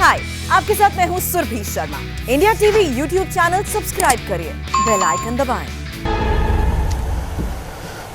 हाय, आपके साथ मैं हूँ Surbhi Sharma. India TV YouTube channel subscribe करिए, बेल आइकन दबाएं।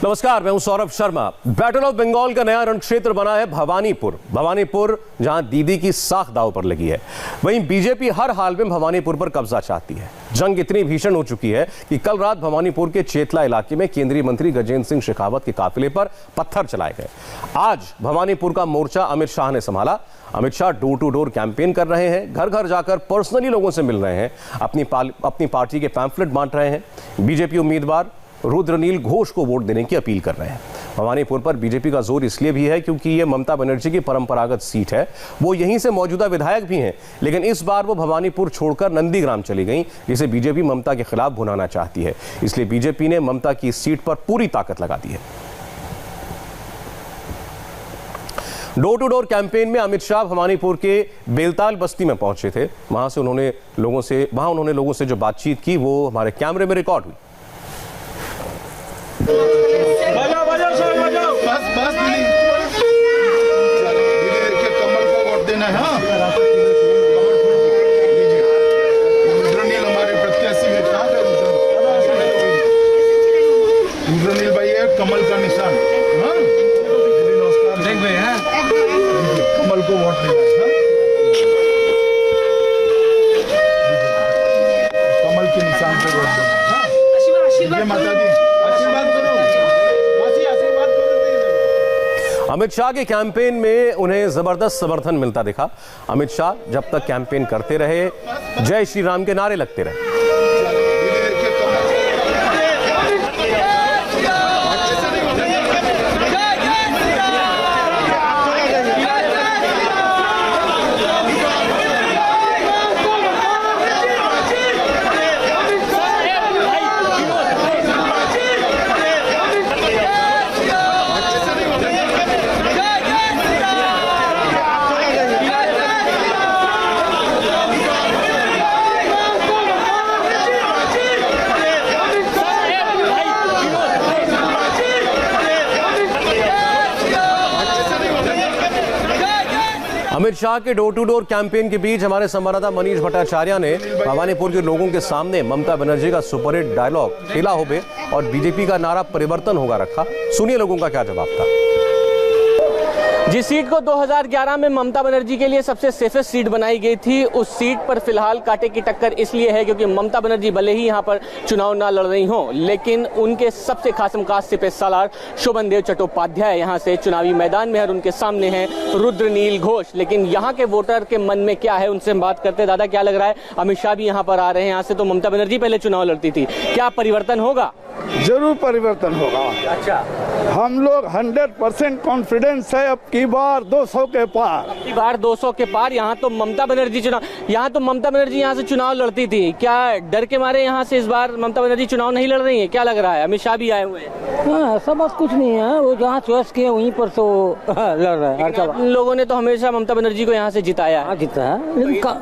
नमस्कार, मैं हूं सौरभ शर्मा। बैटल ऑफ बंगाल का नया रण क्षेत्र बना है भवानीपुर, जहां दीदी की साख दांव पर लगी है। वहीं बीजेपी हर हाल में भवानीपुर पर कब्जा चाहती है। जंग इतनी भीषण हो चुकी है कि कल रात भवानीपुर के चेतला इलाके में केंद्रीय मंत्री गजेंद्र सिंह शेखावत के काफिले पर पत्थर चलाए गए। आज भवानीपुर का मोर्चा अमित शाह ने संभाला। Amit Shah door to door campaign कर रहे हैं, घर घर जाकर पर्सनली लोगों से मिल रहे हैं, अपनी पार्टी के पैम्फलेट बांट रहे हैं। बीजेपी उम्मीदवार रुद्रनील घोष को वोट देने की अपील कर रहे हैं। भवानीपुर पर बीजेपी का जोर इसलिए भी है क्योंकि ये ममता बनर्जी की परंपरागत सीट है। वो यहीं से मौजूदा विधायक भी हैं, लेकिन इस बार वो भवानीपुर छोड़कर नंदीग्राम चली गई, जिसे बीजेपी ममता के खिलाफ भुनाना चाहती है। इसलिए बीजेपी ने ममता की सीट पर पूरी ताकत लगा दी है। डोर टू डोर कैंपेन में अमित शाह भवानीपुर के बेलताल बस्ती में पहुंचे थे। वहां उन्होंने लोगों से जो बातचीत की वो हमारे कैमरे में रिकॉर्ड हुई। बस कमल को वोट देना है। रुद्रनील हमारे प्रत्याशी है। रुद्रनील भाई है कमल का निशान। नमस्कार, देख भाई कमल को वोट देना है। कमल के निशान पे वोट देना। माता दी आशीर्वाद करो। अमित शाह के कैंपेन में उन्हें जबरदस्त समर्थन मिलता दिखा। अमित शाह जब तक कैंपेन करते रहे, जय श्री राम के नारे लगते रहे। अमित शाह के डोर टू डोर कैंपेन के बीच हमारे संवाददाता मनीष भट्टाचार्य ने भवानीपुर के लोगों के सामने ममता बनर्जी का सुपरहिट डायलॉग खेला होबे और बीजेपी का नारा परिवर्तन होगा रखा। सुनिए लोगों का क्या जवाब था। जिस सीट को 2011 में ममता बनर्जी के लिए सबसे सेफेस्ट सीट बनाई गई थी, उस सीट पर फिलहाल कांटे की टक्कर इसलिए है क्योंकि ममता बनर्जी भले ही यहां पर चुनाव ना लड़ रही हों, लेकिन उनके सबसे खासमखास सिपह सालार शोभन देव चट्टोपाध्याय यहां से चुनावी मैदान में है और उनके सामने हैं रुद्रनील घोष। लेकिन यहाँ के वोटर के मन में क्या है, उनसे हम बात करते। दादा, क्या लग रहा है? अमित शाह भी यहाँ पर आ रहे हैं, यहाँ से तो ममता बनर्जी पहले चुनाव लड़ती थी, क्या परिवर्तन होगा? जरूर परिवर्तन होगा। अच्छा, हम लोग 100% कॉन्फिडेंस है अब की बार 200 के पार। अब की बार 200 के पार। यहाँ तो ममता बनर्जी यहाँ से चुनाव लड़ती थी, क्या डर के मारे यहाँ से इस बार ममता बनर्जी चुनाव नहीं लड़ रही है? क्या लग रहा है? अमित शाह भी आए हुए हैं। ऐसा बात कुछ नहीं है, वो जहाँ चॉइस किए वहीं पर तो लड़ रहे हैं। लोगों ने तो हमेशा ममता बनर्जी को यहाँ से जिताया है। जीता है,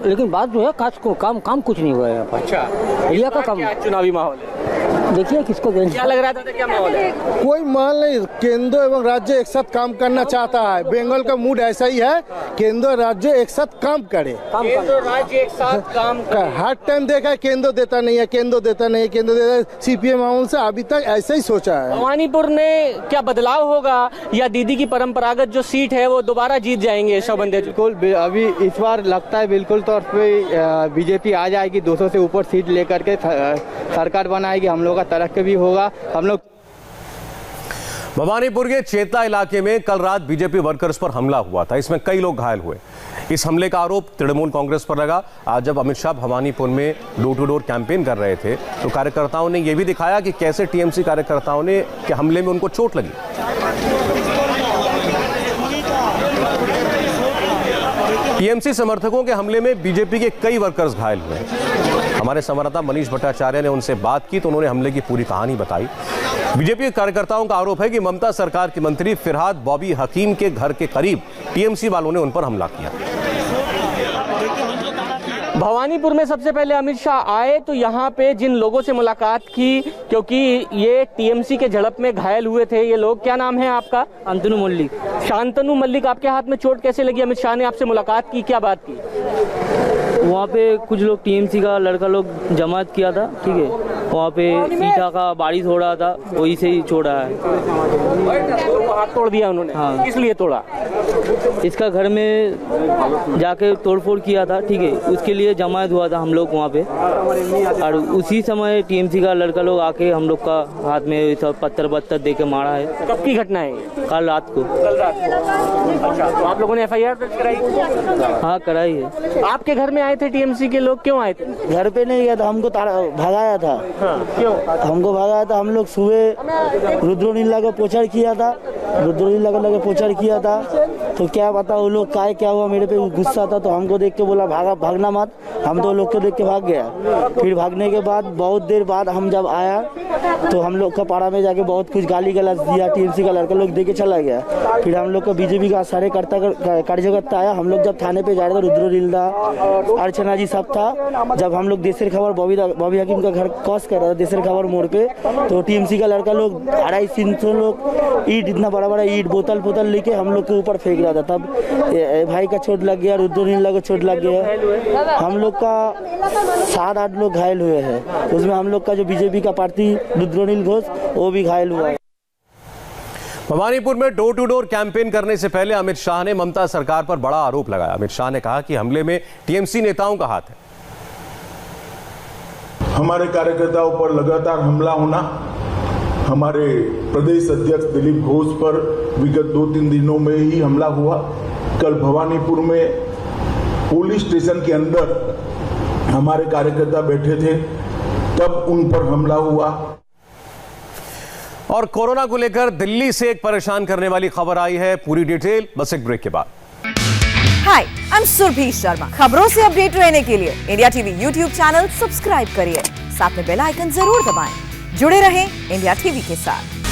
लेकिन बात जो है काम कुछ नहीं हुआ है यहाँ पर। अच्छा, इंडिया का काम। चुनावी माहौल है, देखिए किसको क्या लग रहा था? क्या माहौल है? कोई माहौल नहीं। केंद्र एवं राज्य एक साथ काम करना चाहता है। बंगाल का मूड ऐसा ही है, केंद्र राज्य एक साथ काम करे। केंद्र राज्य एक साथ काम करे। हर टाइम देखा है केंद्र देता नहीं है। सीपीएम माहौल से अभी तक ऐसा ही सोचा है। भवानीपुर में क्या बदलाव होगा या दीदी की परंपरागत जो सीट है वो दोबारा जीत जाएंगे शोभन देव? बिल्कुल, अभी इस बार लगता है बिल्कुल तौर पे बीजेपी आ जाएगी, 200 से ऊपर सीट लेकर के सरकार बनाएगी। हम लोग का तरक्की भी होगा। हम लोग भवानीपुर के चेतला इलाके में कल रात बीजेपी वर्कर्स पर हमला हुआ था। इसमें कई लोग घायल हुए। इस हमले का आरोप तृणमूल कांग्रेस पर लगा। आज जब अमित शाह भवानीपुर में डोर टू डोर कैंपेन कर रहे थे तो कार्यकर्ताओं ने यह भी दिखाया कि कैसे टीएमसी कार्यकर्ताओं ने के हमले में उनको चोट लगी। टीएमसी समर्थकों के हमले में बीजेपी के कई वर्कर्स घायल हुए। हमारे संवाददाता मनीष भट्टाचार्य ने उनसे बात की तो उन्होंने हमले की पूरी कहानी बताई। बीजेपी कार्यकर्ताओं का आरोप है कि ममता सरकार के मंत्री फिरहाद बॉबी हकीम के घर के करीब टीएमसी वालों ने उन पर हमला किया। भवानीपुर में सबसे पहले अमित शाह आए तो यहाँ पे जिन लोगों से मुलाकात की, क्योंकि ये टीएमसी के झड़प में घायल हुए थे ये लोग, क्या नाम है आपका? शांतनु मल्लिक। शांतनु मल्लिक, आपके हाथ में चोट कैसे लगी? अमित शाह ने आपसे मुलाकात की, क्या बात की? वहाँ पे कुछ लोग टीएमसी का लड़का लोग जमात किया था, ठीक है, वहाँ पे ईटा का बारिश हो रहा था, वही से ही छोड़ा है। तो हाथ तोड़ दिया उन्होंने? हाँ। किस लिए तोड़ा? इसका घर में जाके तोड़फोड़ किया था, ठीक है, उसके लिए जमात हुआ था हम लोग वहाँ पे, और उसी समय टीएमसी का लड़का लोग आके हम लोग का हाथ में सब पत्थर दे के मारा है। कब की घटना है? कल रात को। अच्छा, तो आप लोगों ने एफआईआर दर्ज कराई? हाँ, कराई है। आपके घर में आए थे टीएमसी के लोग, क्यों आए थे? घर पे नहीं गया था, हमको भगाया था। क्यों? हमको भगाया था। हम लोग सुबह रुद्रनीला को पोचर किया था, रुद्रनीला को लगे पोचर किया था, तो क्या पता वो लोग क्या हुआ, मेरे पे गुस्सा था तो हमको देख के बोला भागना मत। हम दो लोग को देख के भाग गया। फिर भागने के बाद बहुत देर बाद हम जब आया तो हम लोग का पारा में जाके बहुत कुछ गाली गलौज दिया, टीएमसी का लड़का लोग दे के चला गया। फिर हम लोग का बीजेपी का सारे कार्यकर्ता आया, हम लोग जब थाने पे जा रहे थे, रुद्रनीला अर्चना जी सब था। जब हम लोग देशर खबर बॉबी हकीम का घर क्रॉस कर रहा था देशर खबर मोड़ पे, तो टीएमसी का लड़का लोग 250-300 लोग ईट, इतना बड़ा ईट बोतल लेके हम लोग के ऊपर फेंक रहा था। तब भाई का चोट लग गया, रुद्रनीला को चोट लग गया। हम लोग का 7-8 लोग घायल हुए हैं। उसमें हम लोग का जो बीजेपी का प्रार्थी रुद्रनील घोष वो भी घायल हुआ है। भवानीपुर में डोर टू डोर कैंपेन करने से पहले अमित शाह ने ममता सरकार पर बड़ा आरोप लगाया। अमित शाह ने कहा कि हमले में टीएमसी नेताओं का हाथ है। हमारे कार्यकर्ताओं पर लगातार हमला होना, हमारे प्रदेश अध्यक्ष दिलीप घोष पर विगत 2-3 दिनों में ही हमला हुआ। कल भवानीपुर में पुलिस स्टेशन के अंदर हमारे कार्यकर्ता बैठे थे, तब उन पर हमला हुआ। और कोरोना को लेकर दिल्ली से एक परेशान करने वाली खबर आई है, पूरी डिटेल बस एक ब्रेक के बाद। हाय, आई एम सुरभि शर्मा। खबरों से अपडेट रहने के लिए India TV YouTube channel subscribe करिए, साथ में बेल आइकन जरूर दबाएं। जुड़े रहें इंडिया टीवी के साथ।